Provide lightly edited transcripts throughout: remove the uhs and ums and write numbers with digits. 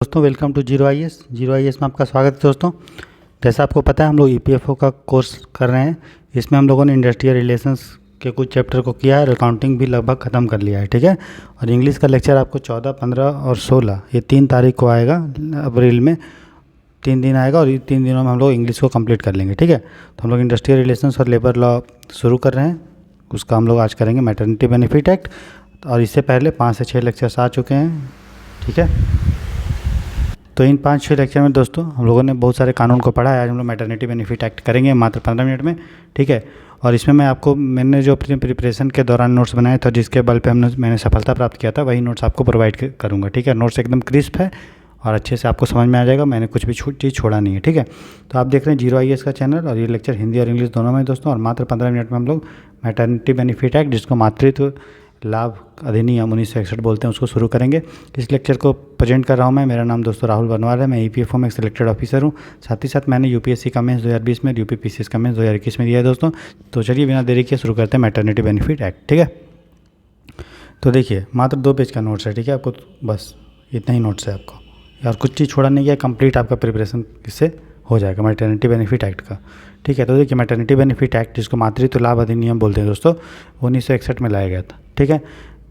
दोस्तों, welcome to zero I S में आपका स्वागत है। दोस्तों, जैसा आपको पता है हम लोग EPFO का कोर्स कर रहे हैं। इसमें हम लोगों ने इंडस्ट्रियल रिलेशंस के कुछ चैप्टर को किया है और अकाउंटिंग भी लगभग ख़त्म कर लिया है। ठीक है। और इंग्लिश का लेक्चर आपको 14, 15 और 16 ये 3 तारीख को आएगा अप्रैल में। 3 दिन आएगा और ये 3 दिनों में हम लोग इंग्लिश को कंप्लीट कर लेंगे। ठीक है। तो हम लोग इंडस्ट्रियल रिलेशंस और लेबर लॉ शुरू कर रहे हैं। उसका हम लोग आज करेंगे मैटरनिटी बेनिफिट एक्ट, और इससे पहले 5 से 6 लेक्चर्स आ चुके हैं। ठीक है। तो इन 5-6 लेक्चर में दोस्तों हम लोगों ने बहुत सारे कानून को पढ़ा है। आज हम लोग मैटरनिटी बेनिफिट एक्ट करेंगे मात्र 15 मिनट में। ठीक है। और इसमें मैंने जो अपनी प्रिपरेशन के दौरान नोट्स बनाए थे, जिसके बल पे मैंने सफलता प्राप्त किया था, वही नोट्स आपको प्रोवाइड करूँगा। ठीक है। नोट्स एकदम क्रिस्प है और अच्छे से आपको समझ में आ जाएगा। मैंने कुछ भी चीज़ छोड़ा नहीं है। ठीक है। तो आप देख रहे हैं जीरो IAS का चैनल, और ये लेक्चर हिंदी और इंग्लिश दोनों में दोस्तों। और मात्र 15 मिनट में हम लोग मैटरनिटी बेनिफिट एक्ट, जिसको मातृत्व लाभ अधिनियम 1961 बोलते हैं, उसको शुरू करेंगे। इस लेक्चर को प्रेजेंट कर रहा हूँ मैं। मेरा नाम दोस्तों राहुल बनवाल है। मैं EPFO में एक सिलेक्टेड ऑफिसर हूँ। साथ ही साथ मैंने UPSC का मेंस 2020 में, UPPCS का मेंस 2021 में दिया है दोस्तों। तो चलिए बिना देरी के शुरू करते हैं मैटरनिटी बेनिफिट एक्ट। ठीक है। तो देखिए, मात्र 2 पेज का नोट्स है। ठीक है। आपको बस इतना ही नोट्स है आपको, और कुछ चीज़ छोड़ा नहीं है। कंप्लीट आपका प्रिपरेशन इससे हो जाएगा मैटरनिटी बेनिफिट एक्ट का। ठीक है। तो देखिए, मैटरनिटी बेनिफिट एक्ट, जिसको मातृत्व लाभ अधिनियम बोलते हैं दोस्तों, 1961 में लाया गया था। ठीक है।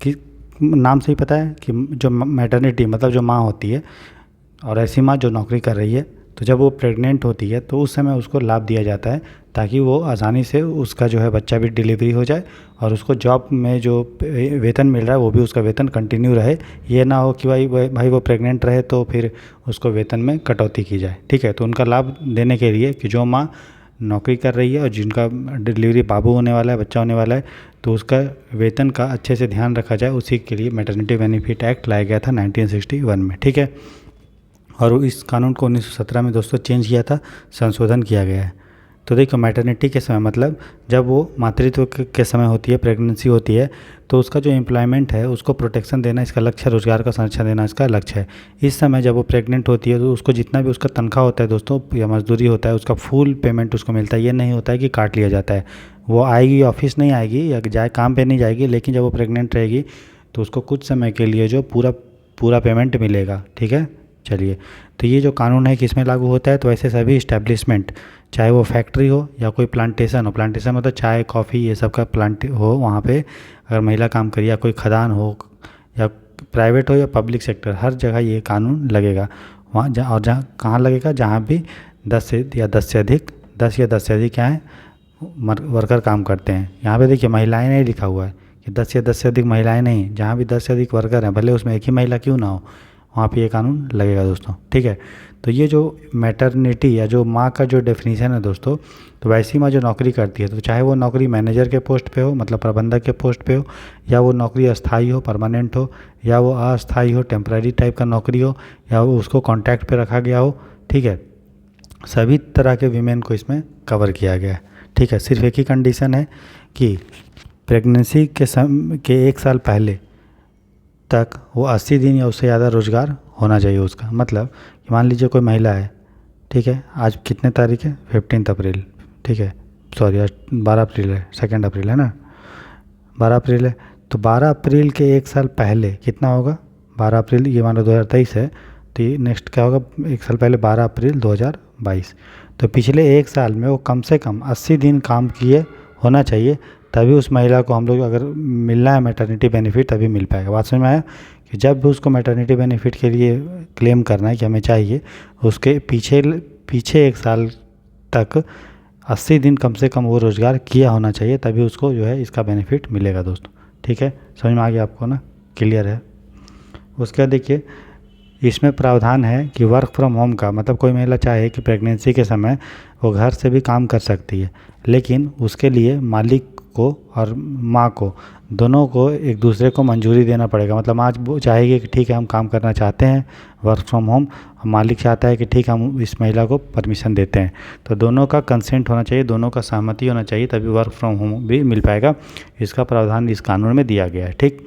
कि नाम से ही पता है कि जो मैटरनिटी मतलब जो माँ होती है, और ऐसी माँ जो नौकरी कर रही है, तो जब वो प्रेग्नेंट होती है तो उस समय उसको लाभ दिया जाता है, ताकि वो आसानी से उसका जो है बच्चा भी डिलीवरी हो जाए, और उसको जॉब में जो वेतन मिल रहा है वो भी उसका वेतन कंटिन्यू रहे। ये ना हो कि भाई वो प्रेग्नेंट रहे तो फिर उसको वेतन में कटौती की जाए। ठीक है। तो उनका लाभ देने के लिए कि जो माँ नौकरी कर रही है और जिनका डिलीवरी बाबू होने वाला है, बच्चा होने वाला है, तो उसका वेतन का अच्छे से ध्यान रखा जाए, उसी के लिए मैटरनिटी बेनिफिट एक्ट लाया गया था 1961 में। ठीक है। और इस कानून को 1917 में दोस्तों चेंज किया था, संशोधन किया गया है। तो देखो, मैटरनिटी के समय मतलब जब वो मातृत्व के समय होती है, प्रेगनेंसी होती है, तो उसका जो एम्प्लॉयमेंट है उसको प्रोटेक्शन देना इसका लक्ष्य है, रोजगार का संरक्षण देना इसका लक्ष्य है। इस समय जब वो प्रेग्नेंट होती है तो उसको जितना भी उसका तनख्वाह होता है दोस्तों या मजदूरी होता है, उसका फुल पेमेंट उसको मिलता है। ये नहीं होता है कि काट लिया जाता है। वो आएगी, ऑफिस नहीं आएगी या जाए काम पे नहीं जाएगी, लेकिन जब वो प्रेग्नेंट रहेगी तो उसको कुछ समय के लिए जो पूरा पेमेंट मिलेगा। ठीक है। चलिए, तो ये जो कानून है किस में लागू होता है, तो ऐसे सभी इस्टेब्लिशमेंट, चाहे वो फैक्ट्री हो या कोई प्लांटेशन हो, प्लांटेशन मतलब चाय कॉफ़ी ये सब का प्लांट हो, वहाँ पे अगर महिला काम करी, या कोई खदान हो, या प्राइवेट हो या पब्लिक सेक्टर, हर जगह ये कानून लगेगा। वहाँ जहाँ कहाँ लगेगा, जहाँ भी 10 या 10 से अधिक क्या है वर्कर काम करते हैं। यहाँ पे देखिए महिलाएं नहीं लिखा हुआ है कि 10 या 10 से अधिक महिलाएं नहीं, जहाँ भी 10 से अधिक वर्कर हैं, भले उसमें एक ही महिला क्यों ना हो, वहाँ पे ये कानून लगेगा दोस्तों। ठीक है। तो ये जो मैटरनिटी या जो माँ का जो डेफिनेशन है दोस्तों, तो वैसी माँ जो नौकरी करती है, तो चाहे वो नौकरी मैनेजर के पोस्ट पे हो, मतलब प्रबंधक के पोस्ट पे हो, या वो नौकरी अस्थाई हो, परमानेंट हो, या वो अस्थाई हो, टेम्पररी टाइप का नौकरी हो, या वो उसको कॉन्ट्रैक्ट पे रखा गया हो। ठीक है। सभी तरह के वीमेन को इसमें कवर किया गया है। ठीक है। सिर्फ एक ही कंडीशन है कि प्रेगनेंसी के 1 साल पहले तक वो 80 दिन या उससे ज़्यादा रोज़गार होना चाहिए उसका। मतलब कि मान लीजिए कोई महिला है, ठीक है, आज कितने तारीख है, 15 अप्रैल, ठीक है, सॉरी आज 12 अप्रैल है, 2 अप्रैल है ना, 12 अप्रैल है। तो 12 अप्रैल के 1 साल पहले कितना होगा, 12 अप्रैल ये मान लो 2023 है, तो ये नेक्स्ट क्या होगा, 1 साल पहले 12 अप्रैल 2022। तो पिछले 1 साल में वो कम से कम 80 दिन काम किए होना चाहिए, तभी उस महिला को हम लोग अगर मिलना है मैटरनिटी बेनिफिट तभी मिल पाएगा। बात समझ में आया कि जब भी उसको मैटरनिटी बेनिफिट के लिए क्लेम करना है कि हमें चाहिए, उसके पीछे 1 साल तक 80 दिन कम से कम वो रोज़गार किया होना चाहिए, तभी उसको जो है इसका बेनिफिट मिलेगा दोस्तों। ठीक है। समझ में आ गया आपको ना, क्लियर है। उसके बाद देखिए, इसमें प्रावधान है कि वर्क फ्रॉम होम का, मतलब कोई महिला चाहे कि प्रेगनेंसी के समय वो घर से भी काम कर सकती है, लेकिन उसके लिए मालिक को और माँ को दोनों को एक दूसरे को मंजूरी देना पड़ेगा। मतलब माँ वो चाहेगी कि ठीक है हम काम करना चाहते हैं वर्क फ्रॉम होम, मालिक चाहता है कि ठीक हम इस महिला को परमिशन देते हैं, तो दोनों का कंसेंट होना चाहिए, दोनों का सहमति होना चाहिए, तभी वर्क फ्रॉम होम भी मिल पाएगा। इसका प्रावधान इस कानून में दिया गया है। ठीक।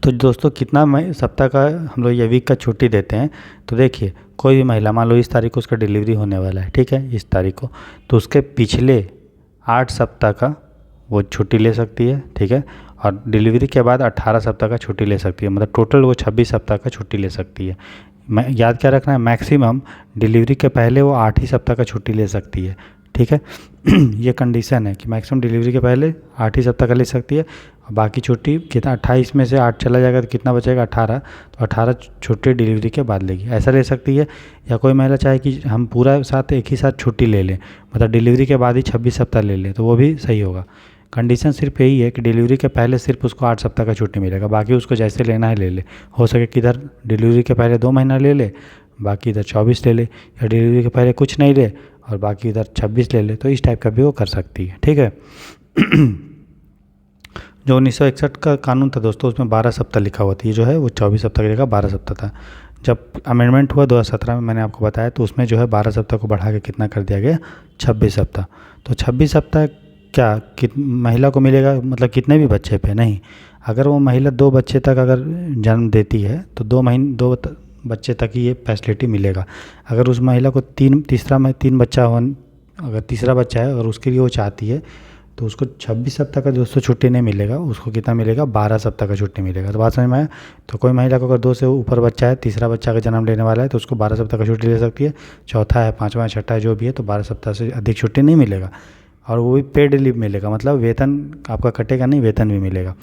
तो दोस्तों, कितना सप्ताह का हम लोग ये वीक का छुट्टी देते हैं, तो देखिए कोई भी महिला मान लो इस तारीख को उसका डिलीवरी होने वाला है, ठीक है, इस तारीख को, तो उसके पिछले 8 सप्ताह का वो छुट्टी ले सकती है। ठीक है। और डिलीवरी के बाद 18 सप्ताह का छुट्टी ले सकती है, मतलब टोटल वो 26 सप्ताह का छुट्टी ले सकती है। याद क्या रखना है, मैक्सिमम डिलीवरी के पहले वो 8 ही सप्ताह का छुट्टी ले सकती है, ठीक है। ये कंडीशन है कि मैक्सिमम डिलीवरी के पहले 8 ही सप्ताह का ले सकती है, और बाकी छुट्टी कितना, 28 में से 8 चला जाएगा तो कितना बचेगा, 18। तो 18 छुट्टी डिलीवरी के बाद लेगी, ऐसा ले सकती है। या कोई महिला चाहे कि हम पूरा साथ एक ही साथ छुट्टी ले लें, मतलब डिलीवरी के बाद ही 26 सप्ताह ले लें, तो वो भी सही होगा। कंडीशन सिर्फ यही है कि डिलीवरी के पहले सिर्फ उसको 8 सप्ताह का छुट्टी मिलेगा, बाकी उसको जैसे लेना है ले ले। हो सके कि इधर डिलीवरी के पहले 2 महीना ले ले, बाकी इधर 24 ले ले, या डिलीवरी के पहले कुछ नहीं ले और बाकी इधर 26 ले ले, तो इस टाइप का भी वो कर सकती है, ठीक है। जो 1961 का कानून था दोस्तों, उसमें 12 सप्ताह लिखा हुआ था, ये जो है वो 24 सप्ताह की जगह 12 सप्ताह था। जब अमेंडमेंट हुआ 2017 में, मैंने आपको बताया, तो उसमें जो है 12 सप्ताह को बढ़ा के कितना कर दिया गया, 26 सप्ताह। तो 26 सप्ताह क्या महिला को मिलेगा, मतलब कितने भी बच्चे पे नहीं, अगर वो महिला 2 बच्चे तक अगर जन्म देती है तो 2 बच्चे तक ही ये फैसिलिटी मिलेगा। अगर उस महिला को 3 बच्चा हो, अगर तीसरा बच्चा है अगर उसके लिए वो चाहती है, तो उसको 26 सप्ताह का दोस्तों छुट्टी नहीं मिलेगा, उसको कितना मिलेगा, 12 सप्ताह का छुट्टी मिलेगा। तो बात समझ में आया। तो कोई महिला को अगर 2 से ऊपर बच्चा है, तीसरा बच्चा का जन्म लेने वाला है, तो उसको 12 सप्ताह का छुट्टी ले सकती है। चौथा है, पाँचवा है, छठा है, जो भी है, तो 12 सप्ताह से अधिक छुट्टी नहीं मिलेगा, और वो भी पेड लीव मिलेगा, मतलब वेतन आपका कटेगा नहीं, वेतन भी मिलेगा।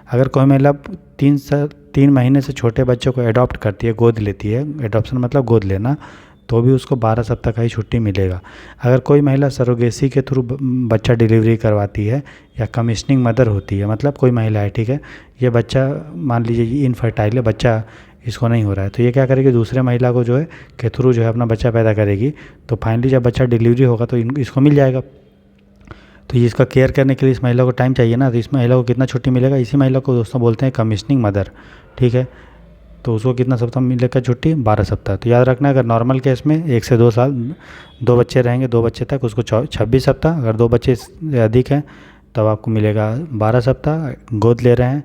अगर कोई महिला 3 महीने से छोटे बच्चों को एडॉप्ट करती है, गोद लेती है, एडॉप्शन मतलब गोद लेना, तो भी उसको 12 सप्ताह का ही छुट्टी मिलेगा। अगर कोई महिला सरोगेसी के थ्रू बच्चा डिलीवरी करवाती है या कमीशनिंग मदर होती है, मतलब कोई महिला है, ठीक है, ये बच्चा मान लीजिए ये इनफर्टाइल है, बच्चा इसको नहीं हो रहा है, तो ये क्या करेगी, दूसरे महिला को जो है के थ्रू जो है अपना बच्चा पैदा करेगी, तो फाइनली जब बच्चा डिलीवरी होगा तो इसको मिल जाएगा। तो ये इसका केयर करने के लिए इस महिला को टाइम चाहिए ना, तो इस महिला को कितना छुट्टी मिलेगा, इसी महिला को दोस्तों बोलते हैं कमीशनिंग मदर, ठीक है। तो उसको कितना सप्ताह मिलेगा छुट्टी, 12 सप्ताह। तो याद रखना, अगर नॉर्मल केस में 1 से 2 साल 2 बच्चे रहेंगे, 2 बच्चे तक, उसको 26 सप्ताह। अगर 2 बच्चे से अधिक हैं तब आपको मिलेगा 12 सप्ताह। गोद ले रहे हैं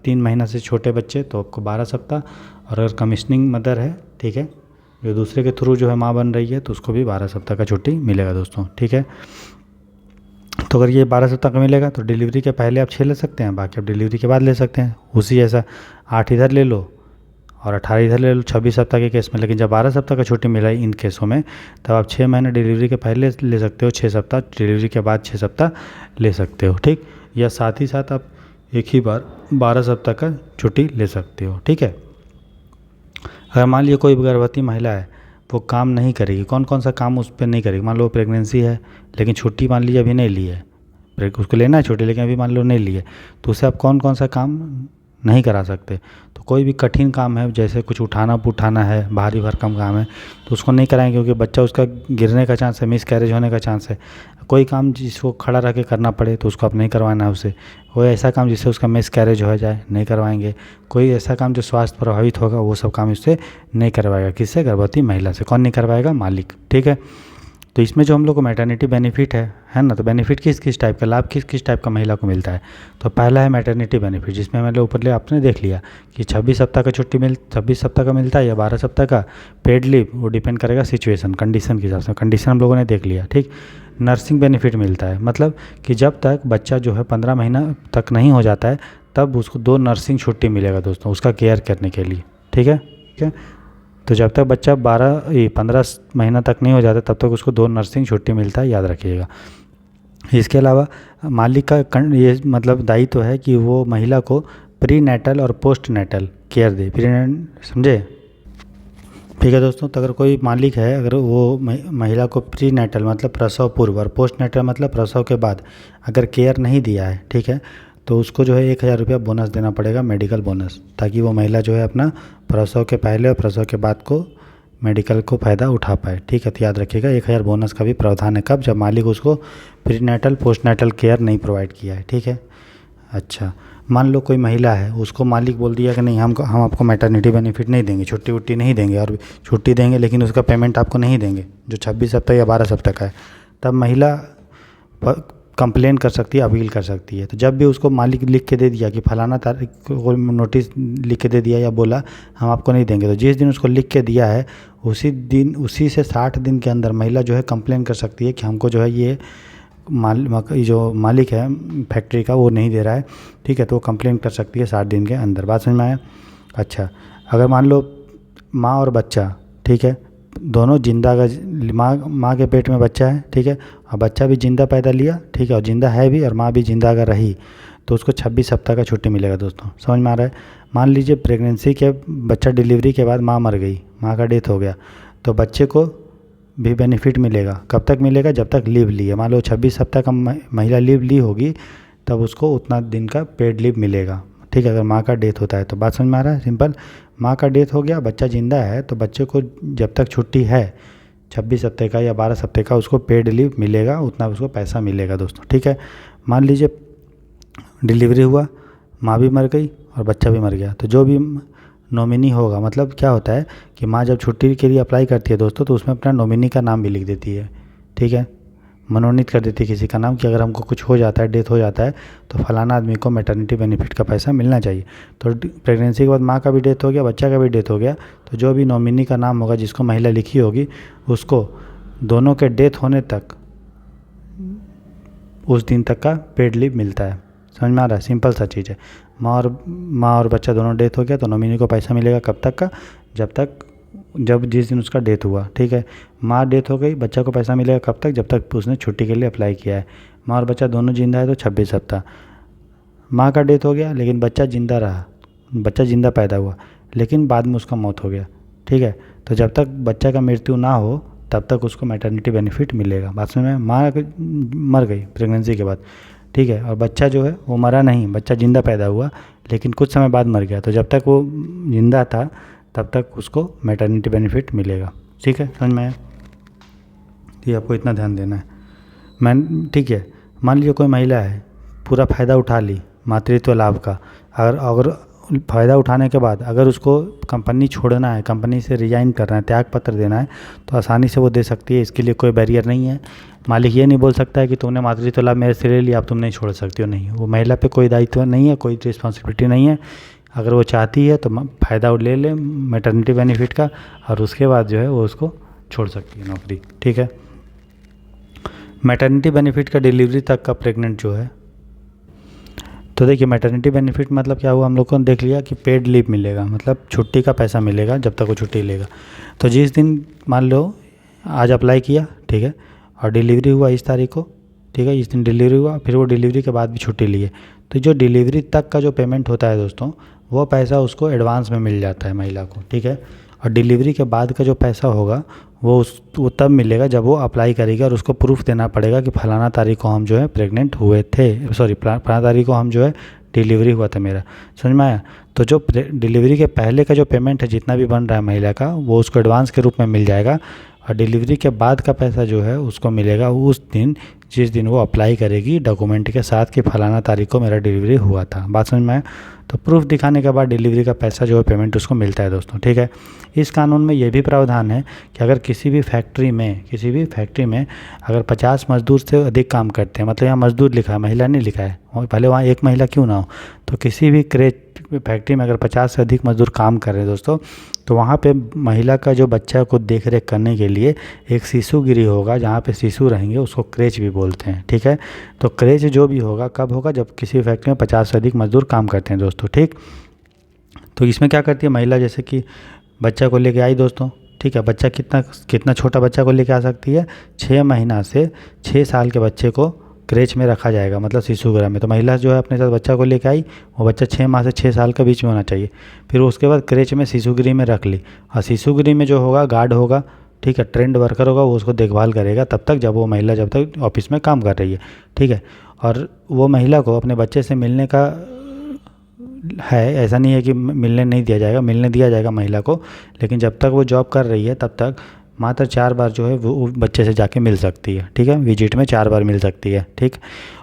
3 महीना से छोटे बच्चे, तो आपको 12 सप्ताह। और अगर कमीशनिंग मदर है, ठीक है, जो दूसरे के थ्रू जो है माँ बन रही है, तो उसको भी 12 सप्ताह का छुट्टी मिलेगा दोस्तों, ठीक है। तो अगर ये 12 सप्ताह का मिलेगा तो डिलीवरी के पहले आप 6 ले सकते हैं, बाकी आप डिलीवरी के बाद ले सकते हैं, उसी जैसा 8 इधर ले लो और 18 इधर ले लो 26 सप्ताह के केस में। लेकिन जब 12 सप्ताह का छुट्टी मिला इन केसों में, तब आप 6 महीने डिलीवरी के पहले ले सकते हो, 6 सप्ताह डिलीवरी के बाद 6 सप्ताह ले सकते हो, ठीक। या साथ ही साथ आप एक ही बार 12 सप्ताह का छुट्टी ले सकते हो, ठीक है। अगर मान लीजिए कोई गर्भवती महिला है, वो काम नहीं करेगी, कौन कौन सा काम उस पर नहीं करेगी, मान लो प्रेगनेंसी है लेकिन छुट्टी मान लीजिए अभी नहीं ली है, उसको लेना है छुट्टी लेकिन अभी मान लो नहीं ली है, तो उससे आप कौन कौन सा काम नहीं करा सकते। तो कोई भी कठिन काम है, जैसे कुछ उठाना पुठाना है, भारी भरकम काम है, तो उसको नहीं कराएंगे, क्योंकि बच्चा उसका गिरने का चांस है, मिस कैरेज होने का चांस है। कोई काम जिसको खड़ा रह के करना पड़े तो उसको आप नहीं करवाना है उसे। कोई ऐसा काम जिससे उसका मिस कैरेज हो जाए, नहीं करवाएंगे। कोई ऐसा काम जो स्वास्थ्य प्रभावित होगा, वो सब काम इससे नहीं करवाएगा। किससे, गर्भवती महिला से। कौन नहीं करवाएगा, मालिक, ठीक है। तो इसमें जो हम लोग को मैटरनिटी बेनिफिट है ना, तो बेनिफिट किस किस टाइप का, लाभ किस किस टाइप का महिला को मिलता है। तो पहला है मैटरनिटी बेनिफिट, जिसमें मैंने ऊपर ले आपने देख लिया कि 26 सप्ताह का छुट्टी 26 सप्ताह का मिलता है या 12 सप्ताह का। पेड लीव वो डिपेंड करेगा सिचुएशन, कंडीशन के हिसाब से, कंडीशन हम लोगों ने देख लिया, ठीक। नर्सिंग बेनिफिट मिलता है, मतलब कि जब तक बच्चा जो है 15 महीना तक नहीं हो जाता है, तब उसको 2 नर्सिंग छुट्टी मिलेगा दोस्तों, उसका केयर करने के लिए, ठीक है, ठीक है। तो जब तक बच्चा 15 महीना तक नहीं हो जाता, तब तक उसको 2 नर्सिंग छुट्टी मिलता है, याद रखिएगा। इसके अलावा मालिक का ये मतलब दायित्व है कि वो महिला को प्री नेटल और पोस्ट नेटल केयर दे, समझे, ठीक है दोस्तों। तो अगर कोई मालिक है, अगर वो महिला को प्री नेटल मतलब प्रसव पूर्व और पोस्ट नेटल मतलब प्रसव के बाद अगर केयर नहीं दिया है, ठीक है, तो उसको जो है 1000 रुपया बोनस देना पड़ेगा, मेडिकल बोनस, ताकि वो महिला जो है अपना प्रसव के पहले और प्रसव के बाद को मेडिकल को फ़ायदा उठा पाए, ठीक है। तो याद रखिएगा 1000 बोनस का भी प्रावधान है, कब, जब मालिक उसको प्रीनेटल पोस्टनेटल केयर नहीं प्रोवाइड किया है, ठीक है। अच्छा, मान लो कोई महिला है, उसको मालिक बोल दिया कि नहीं हम आपको मैटरनिटी बेनिफिट नहीं देंगे, छुट्टी वुट्टी नहीं देंगे, और छुट्टी देंगे लेकिन उसका पेमेंट आपको नहीं देंगे, जो 26 सप्ताह या 12 सप्ताह का है, तब महिला कंप्लेन कर सकती है, अपील कर सकती है। तो जब भी उसको मालिक लिख के दे दिया कि फलाना तारीख को नोटिस लिख के दे दिया या बोला हम आपको नहीं देंगे, तो जिस दिन उसको लिख के दिया है उसी दिन, उसी से 60 दिन के अंदर महिला जो है कंप्लेन कर सकती है कि हमको जो है ये जो मालिक है फैक्ट्री का वो नहीं दे रहा है, ठीक है। तो वो कंप्लेन कर सकती है 60 दिन के अंदर। बात समझ में आया। अच्छा, अगर मान लो माँ और बच्चा, ठीक है, दोनों जिंदा का माँ के पेट में बच्चा है, ठीक है, और बच्चा भी जिंदा पैदा लिया, ठीक है, और जिंदा है भी, और माँ भी जिंदा अगर रही तो उसको 26 हफ्ता का छुट्टी मिलेगा दोस्तों। समझ में आ रहा है? मान लीजिए प्रेगनेंसी के बच्चा डिलीवरी के बाद माँ मर गई, माँ का डेथ हो गया, तो बच्चे को भी बेनिफिट मिलेगा। कब तक मिलेगा? जब तक लीव ली है। मान लो 26 हफ्ता का महिला लीव ली होगी तब उसको उतना दिन का पेड लीव मिलेगा, ठीक है, अगर माँ का डेथ होता है तो। बात समझ में आ रहा है? सिंपल, माँ का डेथ हो गया, बच्चा ज़िंदा है, तो बच्चे को जब तक छुट्टी है 26 हफ्ते का या 12 हफ्ते का उसको पेड लीव मिलेगा, उतना उसको पैसा मिलेगा दोस्तों, ठीक है। मान लीजिए डिलीवरी हुआ, माँ भी मर गई और बच्चा भी मर गया, तो जो भी नॉमिनी होगा, मतलब क्या होता है कि माँ जब छुट्टी के लिए अप्लाई करती है दोस्तों तो उसमें अपना नॉमिनी का नाम भी लिख देती है, ठीक है, मनोनीत कर देती है किसी का नाम कि अगर हमको कुछ हो जाता है, डेथ हो जाता है, तो फलाना आदमी को मैटरनिटी बेनिफिट का पैसा मिलना चाहिए। तो प्रेगनेंसी के बाद माँ का भी डेथ हो गया, बच्चा का भी डेथ हो गया, तो जो भी नॉमिनी का नाम होगा, जिसको महिला लिखी होगी, उसको दोनों के डेथ होने तक उस दिन तक का पेड लीव मिलता है। समझ में आ रहा है? सिंपल सा चीज़ है। माँ और बच्चा दोनों डेथ हो गया तो नॉमिनी को पैसा मिलेगा कब तक का? जब जिस दिन उसका डेथ हुआ, ठीक है। माँ डेथ हो गई, बच्चा को पैसा मिलेगा कब तक? जब तक उसने छुट्टी के लिए अप्लाई किया है। माँ और बच्चा दोनों जिंदा है तो 26 हफ्ता। माँ का डेथ हो गया लेकिन बच्चा जिंदा रहा, बच्चा जिंदा पैदा हुआ, लेकिन बाद में उसका मौत हो गया, ठीक है, तो जब तक बच्चा का मृत्यु ना हो तब तक उसको मैटरनिटी बेनिफिट मिलेगा। बात समझ में? माँ मर गई प्रेगनेंसी के बाद, ठीक है, और बच्चा जो है वो मरा नहीं, बच्चा जिंदा पैदा हुआ लेकिन कुछ समय बाद मर गया, तो जब तक वो जिंदा था तब तक उसको मैटरनिटी बेनिफिट मिलेगा, ठीक है। समझ में आया? ये आपको इतना ध्यान देना है। ठीक है, मान लीजिए कोई महिला है, पूरा फ़ायदा उठा ली मातृत्व लाभ का, अगर फ़ायदा उठाने के बाद अगर उसको कंपनी छोड़ना है, कंपनी से रिजाइन करना है, त्याग पत्र देना है, तो आसानी से वो दे सकती है, इसके लिए कोई बैरियर नहीं है। मालिक ये नहीं बोल सकता है कि तुमने मातृत्व लाभ मेरे से ले लिया, अब तुम नहीं छोड़ सकती हो, नहीं, वो महिला पे कोई दायित्व नहीं है, कोई रिस्पॉन्सिबिलिटी नहीं है। अगर वो चाहती है तो फ़ायदा ले ले मैटरनिटी बेनिफिट का, और उसके बाद जो है वो उसको छोड़ सकती है नौकरी, ठीक है। मैटरनिटी बेनिफिट का डिलीवरी तक का प्रेग्नेंट जो है, तो देखिए मैटरनिटी बेनिफिट मतलब क्या हुआ, हम लोग को देख लिया कि पेड लीव मिलेगा, मतलब छुट्टी का पैसा मिलेगा जब तक वो छुट्टी लेगा। तो जिस दिन मान लो आज अप्लाई किया, ठीक है, और डिलीवरी हुआ इस तारीख को, ठीक है, इस दिन डिलीवरी हुआ, फिर वो डिलीवरी के बाद भी छुट्टी लिए, तो जो डिलीवरी तक का जो पेमेंट होता है दोस्तों, वो पैसा उसको एडवांस में मिल जाता है महिला को, ठीक है। और डिलीवरी के बाद का जो पैसा होगा वो तब मिलेगा जब वो अप्लाई करेगी, और उसको प्रूफ देना पड़ेगा कि फलाना तारीख को हम जो है प्रेग्नेंट हुए थे, सॉरी फलाना तारीख को हम जो है डिलीवरी हुआ था मेरा। समझ में आया? तो जो डिलीवरी के पहले का जो पेमेंट है जितना भी बन रहा है महिला का, वो उसको एडवांस के रूप में मिल जाएगा, और डिलीवरी के बाद का पैसा जो है उसको मिलेगा उस दिन जिस दिन वो अप्लाई करेगी डॉक्यूमेंट के साथ कि फलाना तारीख को मेरा डिलीवरी हुआ था। बात समझ में आया? तो प्रूफ दिखाने के बाद डिलीवरी का पैसा जो है पेमेंट उसको मिलता है दोस्तों, ठीक है। इस कानून में ये भी प्रावधान है कि अगर किसी भी फैक्ट्री में अगर 50 मजदूर से अधिक काम करते हैं, मतलब यहाँ मजदूर लिखा है, महिला नहीं लिखा है, और भले वहाँ एक महिला क्यों ना हो, तो किसी भी फैक्ट्री में अगर 50 से अधिक मजदूर काम कर रहे हैं दोस्तों, तो वहाँ पे महिला का जो बच्चा को देख रेख करने के लिए एक शिशु गृह होगा, जहाँ पे शिशु रहेंगे, उसको क्रेच भी बोलते हैं, ठीक है। तो क्रेच जो भी होगा कब होगा? जब किसी फैक्ट्री में 50 से अधिक मजदूर काम करते हैं दोस्तों, ठीक। तो इसमें क्या करती है महिला, जैसे कि बच्चा को लेके आई दोस्तों, ठीक है, बच्चा कितना छोटा बच्चा को लेके आ सकती है? 6 महीना से 6 साल के बच्चे को क्रेच में रखा जाएगा, मतलब शिशु गृह में। तो महिला जो है अपने साथ बच्चा को लेके आई, वो बच्चा 6 माह से 6 साल के बीच में होना चाहिए। फिर उसके बाद क्रेच में शिशु गृह में रख ली, और शिशु गृह में जो होगा गार्ड होगा, ठीक है, ट्रेंड वर्कर होगा, वो उसको देखभाल करेगा तब तक जब वो महिला जब तक ऑफिस में काम कर रही है, ठीक है। और वो महिला को अपने बच्चे से मिलने का है, ऐसा नहीं है कि मिलने नहीं दिया जाएगा, मिलने दिया जाएगा महिला को, लेकिन जब तक वो जॉब कर रही है तब तक मात्र 4 बार जो है वो बच्चे से जाके मिल सकती है, ठीक है, विजिट में 4 बार मिल सकती है, ठीक।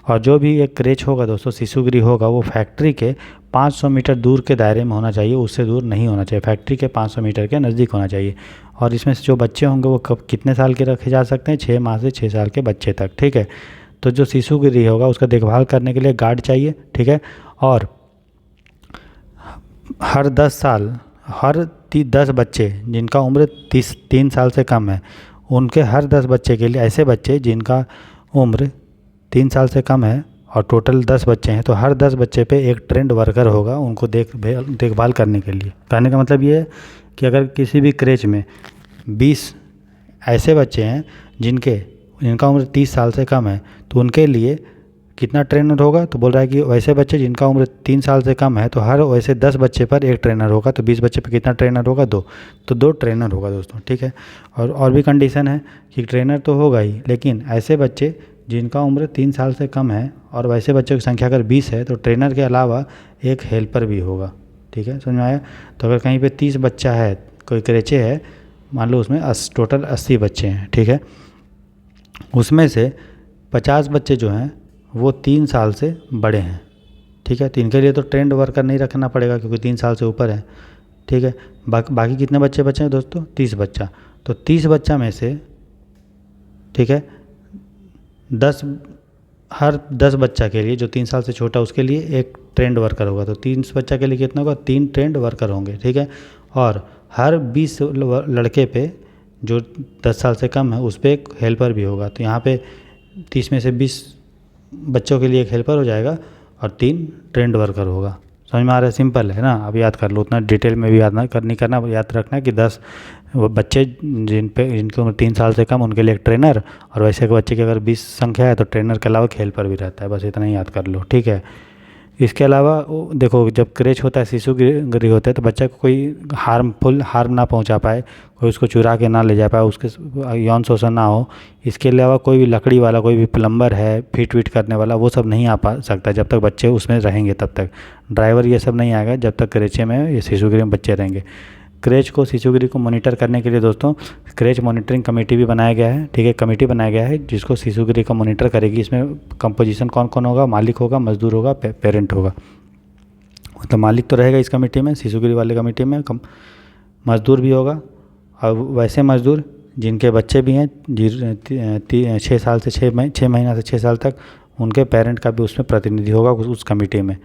और जो भी एक क्रेच होगा दोस्तों, शिशु गृह होगा, वो फैक्ट्री के 500 मीटर दूर के दायरे में होना चाहिए, उससे दूर नहीं होना चाहिए, फैक्ट्री के 500 मीटर के नज़दीक होना चाहिए। और इसमें से जो बच्चे होंगे वो कितने साल के रखे जा सकते हैं? 6 माह से 6 साल के बच्चे तक, ठीक है। तो जो शिशु गृह होगा उसका देखभाल करने के लिए गार्ड चाहिए, ठीक है। और हर 10 बच्चे जिनका उम्र 3 साल से कम है, उनके हर 10 बच्चे के लिए, ऐसे बच्चे जिनका उम्र 3 साल से कम है और टोटल 10 बच्चे हैं तो हर 10 बच्चे पे एक ट्रेंड वर्कर होगा उनको देखभाल करने के लिए। कहने का मतलब ये है कि अगर किसी भी क्रेच में 20 ऐसे बच्चे हैं जिनका उम्र 30 साल से कम है तो उनके लिए कितना ट्रेनर होगा, तो बोल रहा है कि वैसे बच्चे जिनका उम्र 3 साल से कम है तो हर वैसे 10 बच्चे पर एक ट्रेनर होगा, तो 20 बच्चे पर कितना ट्रेनर होगा, 2, तो 2 ट्रेनर होगा दोस्तों। ठीक है, और भी कंडीशन है कि ट्रेनर तो होगा ही, लेकिन ऐसे बच्चे जिनका उम्र 3 साल से कम है और वैसे बच्चों की संख्या अगर 20 है तो ट्रेनर के अलावा एक हेल्पर भी होगा। ठीक है, समझ में आया। तो अगर कहीं पे 30 बच्चा है, कोई क्रेचे है, मान लो उसमें टोटल 80 बच्चे हैं, ठीक है, उसमें से 50 बच्चे जो हैं वो 3 साल से बड़े हैं। ठीक है, तो इनके लिए तो ट्रेंड वर्कर नहीं रखना पड़ेगा क्योंकि 3 साल से ऊपर है। ठीक है, बाकी कितने बच्चे बचे हैं दोस्तों, 30 बच्चा। तो 30 बच्चा में से, ठीक है, 10 बच्चा के लिए जो 3 साल से छोटा उसके लिए एक ट्रेंड वर्कर होगा, तो 30 बच्चा के लिए कितना होगा, 3 ट्रेंड वर्कर होंगे। ठीक है, और हर 20 लड़के पे जो 10 साल से कम है उस पर एक हेल्पर भी होगा। तो यहाँ पे 30 में से 20 बच्चों के लिए एक हेल्पर हो जाएगा और 3 ट्रेंड वर्कर होगा। समझ में आ रहा है, सिंपल है ना। अब याद कर लो, उतना डिटेल में भी याद नहीं करना, याद रखना कि 10 वो बच्चे जिनकी उम्र 3 साल से कम उनके लिए एक ट्रेनर, और वैसे के बच्चे की अगर 20 संख्या है तो ट्रेनर के अलावा एक हेल्पर भी रहता है। बस इतना ही याद कर लो, ठीक है। इसके अलावा देखो, जब क्रेच होता है, शिशु गृह होता है, तो बच्चा को कोई हार्म ना पहुंचा पाए, कोई उसको चुरा के ना ले जा पाए, उसके यौन शोषण ना हो, इसके अलावा कोई भी लकड़ी वाला, कोई भी प्लम्बर है, फिट वीट करने वाला, वो सब नहीं आ पा सकता जब तक बच्चे उसमें रहेंगे। तब तक ड्राइवर ये सब नहीं आएगा जब तक क्रेचे में, ये शिशु गृह में बच्चे रहेंगे। क्रेच को, शिशु गृह को मॉनिटर करने के लिए दोस्तों क्रेच मॉनिटरिंग कमेटी भी बनाया गया है। ठीक है, कमेटी बनाया गया है जिसको शिशु गृह का मॉनिटर करेगी। इसमें कंपोजिशन कौन कौन होगा, मालिक होगा, मजदूर होगा, पेरेंट होगा। तो मालिक तो रहेगा इस कमेटी में, शिशु गृह वाले कमेटी में, मजदूर भी होगा, और वैसे मजदूर जिनके बच्चे भी हैं 6 साल से 6 महीना से 6 साल तक, उनके पेरेंट का भी उसमें प्रतिनिधि होगा उस कमेटी में।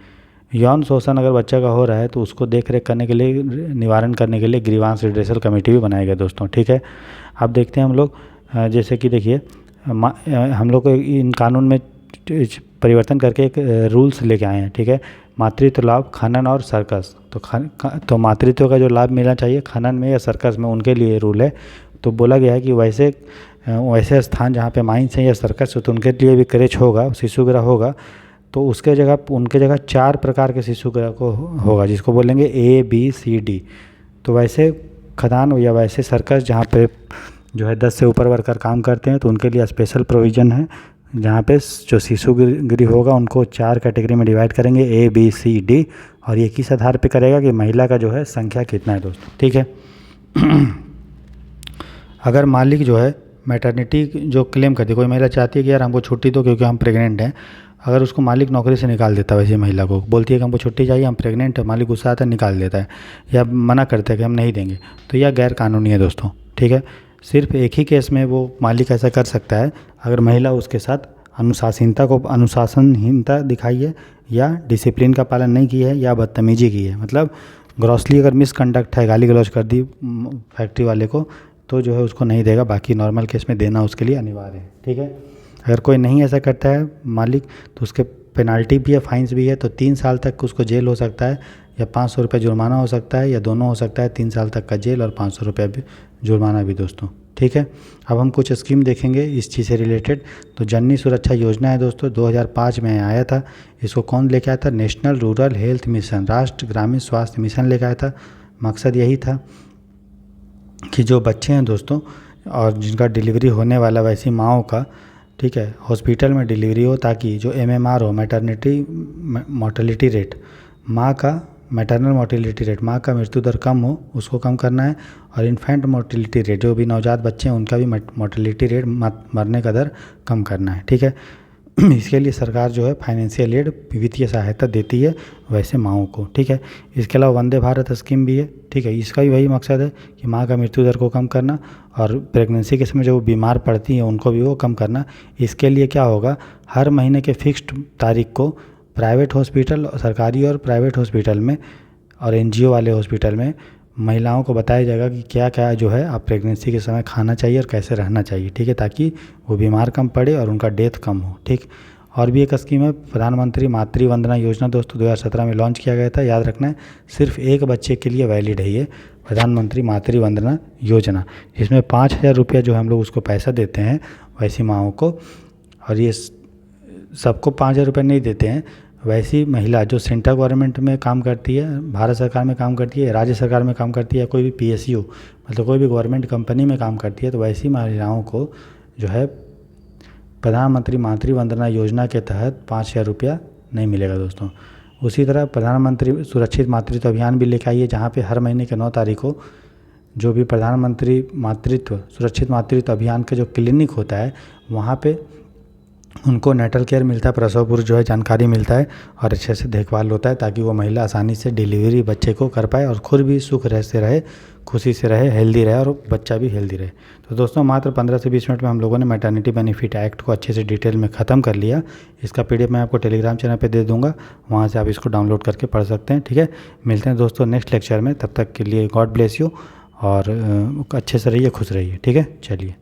यौन शोषण अगर बच्चा का हो रहा है तो उसको देख रेख करने के लिए, निवारण करने के लिए ग्रीवांस रिड्रेसल कमेटी भी बनाई गई दोस्तों। ठीक है, अब देखते हैं हम लोग, जैसे कि देखिए, हम लोग को इन कानून में परिवर्तन करके एक रूल्स लेके आए हैं। ठीक है, मातृत्व लाभ, खनन और सर्कस। तो मातृत्व का जो लाभ मिलना चाहिए खनन में या सर्कस में, उनके लिए रूल है। तो बोला गया है कि वैसे स्थान जहाँ पे माइंस है या सर्कस हो तो उनके लिए भी क्रेच होगा, शिशु गृह होगा। तो उनके जगह 4 प्रकार के शिशु गृह को होगा, जिसको बोलेंगे ABCD। तो वैसे खदान या वैसे सर्कस जहाँ पे जो है 10 से ऊपर वर्कर काम करते हैं तो उनके लिए स्पेशल प्रोविज़न है, जहाँ पे जो शिशु गृह होगा उनको 4 कैटेगरी में डिवाइड करेंगे, ABCD, और ये किस आधार पे करेगा कि महिला का जो है संख्या कितना है दोस्तों। ठीक है, अगर मालिक जो है मैटरनिटी जो क्लेम करती है, कोई महिला चाहती है कि यार हमको छुट्टी दो क्योंकि हम प्रेग्नेंट हैं, अगर उसको मालिक नौकरी से निकाल देता है, वैसे महिला को बोलती है कि हमको छुट्टी चाहिए, हम प्रेग्नेंट है, मालिक गुस्सा आता है, निकाल देता है या मना करता है कि हम नहीं देंगे, तो यह गैर कानूनी है दोस्तों। ठीक है, सिर्फ एक ही केस में वो मालिक ऐसा कर सकता है, अगर महिला उसके साथ अनुशासनहीनता दिखाई है, या डिसिप्लिन का पालन नहीं की है, या बदतमीजी की है। मतलब ग्रॉसली अगर मिसकंडक्ट है, गाली गलौज कर दी फैक्ट्री वाले को, तो जो है उसको नहीं देगा, बाकी नॉर्मल केस में देना उसके लिए अनिवार्य है। ठीक है, अगर कोई नहीं ऐसा करता है मालिक तो उसके पेनाल्टी भी है, फाइन्स भी है। तो 3 साल तक उसको जेल हो सकता है, या 500 रुपये जुर्माना हो सकता है, या दोनों हो सकता है, 3 साल तक का जेल और 500 रुपये भी जुर्माना भी दोस्तों। ठीक है, अब हम कुछ स्कीम देखेंगे इस चीज़ से रिलेटेड। तो जननी सुरक्षा योजना है दोस्तों, 2005 में आया था। इसको कौन लेके आया था, नेशनल रूरल हेल्थ मिशन, राष्ट्रीय ग्रामीण स्वास्थ्य मिशन लेके आया था। मकसद यही था कि जो बच्चे हैं दोस्तों और जिनका डिलीवरी होने वाला, वैसी माँओं का, ठीक है, हॉस्पिटल में डिलीवरी हो, ताकि जो MMR हो, मैटरनिटी मोर्टेलिटी रेट, माँ का मैटरनल मोर्टेलिटी रेट, माँ का मृत्यु दर कम हो, उसको कम करना है। और इन्फेंट मोर्टेलिटी रेट, जो भी नवजात बच्चे हैं उनका भी मोर्टेलिटी रेट, मरने का दर कम करना है। ठीक है, इसके लिए सरकार जो है फाइनेंशियल एड, वित्तीय सहायता देती है वैसे माँओं को। ठीक है, इसके अलावा वंदे भारत स्कीम भी है। ठीक है, इसका भी वही मकसद है कि माँ का मृत्यु दर को कम करना, और प्रेगनेंसी के समय जो बीमार पड़ती हैं उनको भी वो कम करना। इसके लिए क्या होगा, हर महीने के फिक्स्ड तारीख को प्राइवेट हॉस्पिटल, सरकारी और प्राइवेट हॉस्पिटल में और NGO वाले हॉस्पिटल में महिलाओं को बताया जाएगा कि क्या क्या जो है आप प्रेगनेंसी के समय खाना चाहिए और कैसे रहना चाहिए। ठीक है, ताकि वो बीमार कम पड़े और उनका डेथ कम हो। ठीक, और भी एक स्कीम है प्रधानमंत्री मातृ वंदना योजना दोस्तों, 2017 में लॉन्च किया गया था, याद रखना है। सिर्फ एक बच्चे के लिए वैलिड है ये प्रधानमंत्री मातृ वंदना योजना। इसमें 5,000 रुपया जो हम लोग उसको पैसा देते हैं वैसी माँओं को, और ये सबको 5,000 रुपये नहीं देते हैं। वैसी महिला जो सेंट्रल गवर्नमेंट में काम करती है, भारत सरकार में काम करती है, राज्य सरकार में काम करती है, कोई भी PSU मतलब कोई भी गवर्नमेंट कंपनी में काम करती है, तो वैसी महिलाओं को जो है प्रधानमंत्री मातृ वंदना योजना के तहत 5,000 रुपया नहीं मिलेगा दोस्तों। उसी तरह प्रधानमंत्री सुरक्षित मातृत्व अभियान भी लेकर आइए, जहाँ पे हर महीने के 9 तारीख को जो भी प्रधानमंत्री मातृत्व सुरक्षित मातृत्व अभियान का जो क्लिनिक होता है वहाँ पे उनको नेटल केयर मिलता है, प्रसव पूर्व जो है जानकारी मिलता है और अच्छे से देखभाल होता है, ताकि वो महिला आसानी से डिलीवरी बच्चे को कर पाए और खुद भी सुख से रहे, खुशी से रहे, हेल्दी रहे और बच्चा भी हेल्दी रहे। तो दोस्तों मात्र 15 से 20 मिनट में हम लोगों ने मैटरनिटी बेनिफिट एक्ट को अच्छे से डिटेल में ख़त्म कर लिया। इसका PDF मैं आपको टेलीग्राम चैनल पर दे दूँगा, वहाँ से आप इसको डाउनलोड करके पढ़ सकते हैं। ठीक है, मिलते हैं दोस्तों नेक्स्ट लेक्चर में, तब तक के लिए गॉड ब्लेस यू और अच्छे से रहिए, खुश रहिए। ठीक है, चलिए।